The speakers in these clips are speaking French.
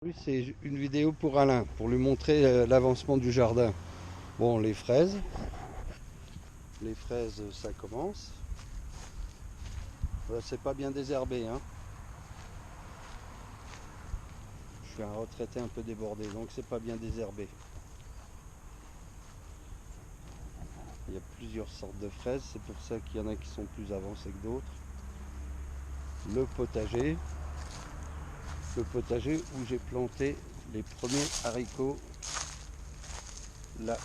Oui, c'est une vidéo pour Alain, pour lui montrer l'avancement du jardin. Bon, les fraises, ça commence. C'est pas bien désherbé, hein. Je suis un retraité un peu débordé, donc c'est pas bien désherbé. Il y a plusieurs sortes de fraises, c'est pour ça qu'il y en a qui sont plus avancées que d'autres. Le potager, le potager où j'ai planté les premiers haricots. Là,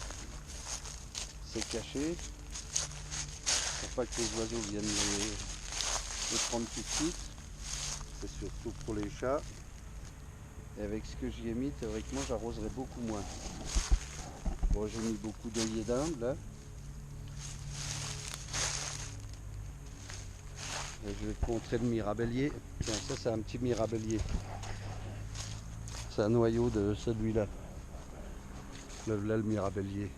c'est caché, pour pas que les oiseaux viennent les prendre tout de suite. C'est surtout pour les chats. Et avec ce que j'y ai mis, théoriquement, j'arroserai beaucoup moins. Bon, j'ai mis beaucoup d'œillets d'Inde là. Et je vais te montrer le mirabellier. Tiens, ça c'est un petit mirabellier. C'est un noyau de celui-là. Là, le mirabellier.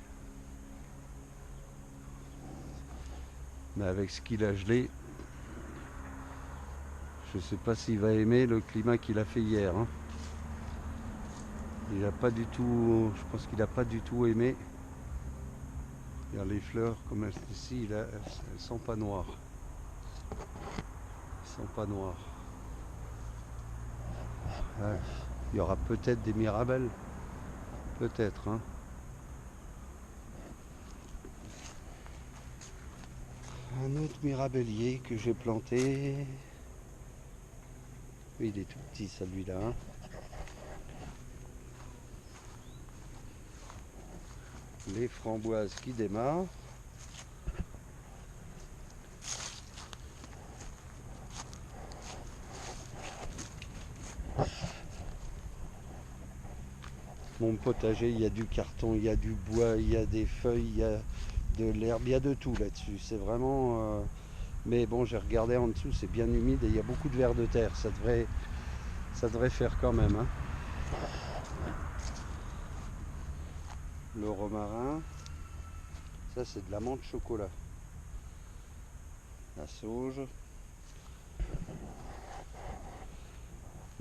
Mais avec ce qu'il a gelé, je sais pas s'il va aimer le climat qu'il a fait hier, hein. Il a pas du tout, je pense qu'il a pas du tout aimé. Regarde les fleurs comme ici, elles sont pas noires. Elles sont pas noires. Ouais. Il y aura peut-être des mirabelles, peut-être, hein. Un autre mirabellier que j'ai planté. Oui, il est tout petit celui-là, hein. Les framboises qui démarrent. Mon potager, il y a du carton, il y a du bois, il y a des feuilles, il y a de l'herbe, il y a de tout là-dessus. C'est vraiment... Mais bon, j'ai regardé en dessous, c'est bien humide et il y a beaucoup de vers de terre. Ça devrait faire quand même, hein. Le romarin, ça c'est de la menthe chocolat. La sauge.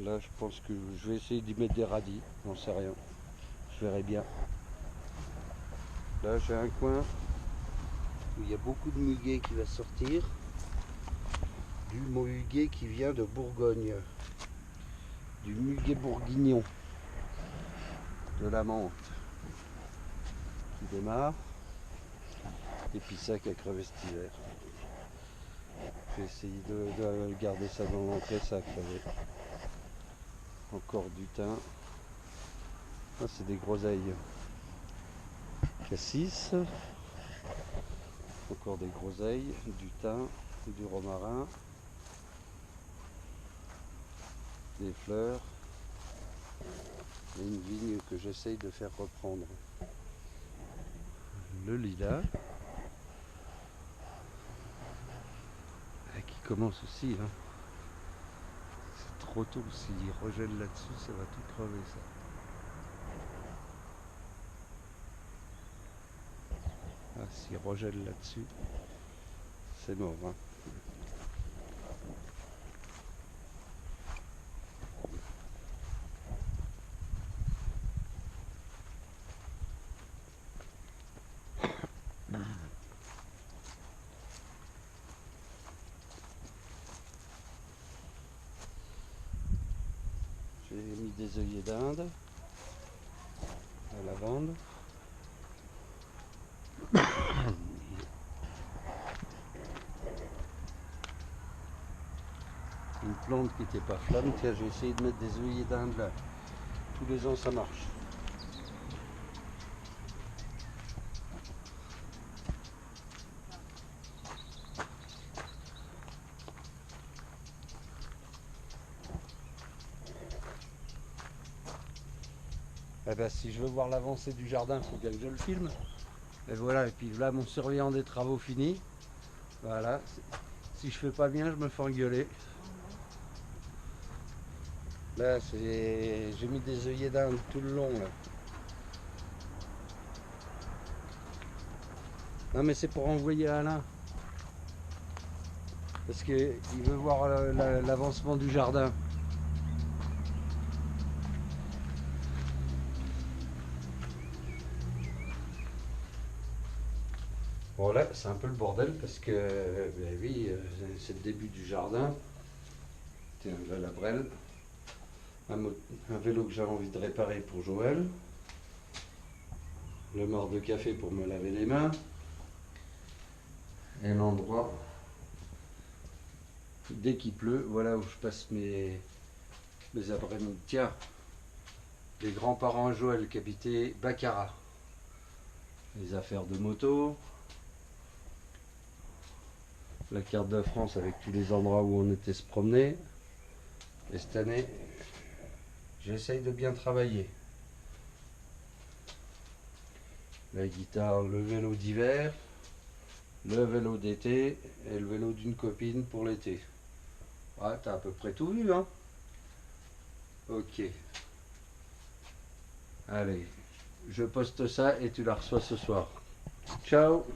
Là, je pense que je vais essayer d'y mettre des radis, j'en sais rien. Je verrai bien. Là, j'ai un coin où il y a beaucoup de muguet qui va sortir. Du muguet qui vient de Bourgogne. Du muguet bourguignon. De la menthe qui démarre. Et puis ça qui a crevé cet hiver. J'ai essayé de garder ça dans l'entrée, ça a crevé. Encore du thym. Ah, c'est des groseilles. Cassis. Encore des groseilles, du thym, du romarin, des fleurs et une vigne que j'essaye de faire reprendre. Le lilas qui commence aussi, hein. C'est trop tôt, s'il regèle là-dessus, ça va tout crever ça. Ah, s'il regèle là-dessus, c'est mort, hein. J'ai mis des œillets d'Inde, la lavande. Une plante qui n'était pas flamme. Tiens, j'ai essayé de mettre des œillets d'Inde là. Tous les ans, ça marche. Eh ben, si je veux voir l'avancée du jardin, il faut bien que je le filme. Et voilà, et puis là, mon surveillant des travaux fini. Voilà. Si je fais pas bien, je me fais engueuler. Là, j'ai mis des œillets d'Inde tout le long là. Non mais c'est pour envoyer à Alain. Parce qu'il veut voir l'avancement du jardin. Voilà, c'est un peu le bordel parce que, ben oui, c'est le début du jardin. Tiens, là la brêle. Un vélo que j'ai envie de réparer pour Joël. Le mort de café pour me laver les mains. Et l'endroit, dès qu'il pleut, voilà où je passe mes après-midi. Tiens, les grands-parents Joël qui habitaient Baccarat. Les affaires de moto. La carte de France avec tous les endroits où on était se promener. Et cette année, j'essaye de bien travailler. La guitare, le vélo d'hiver, le vélo d'été et le vélo d'une copine pour l'été. Ouais, t'as à peu près tout vu, hein? Ok. Allez, je poste ça et tu la reçois ce soir. Ciao!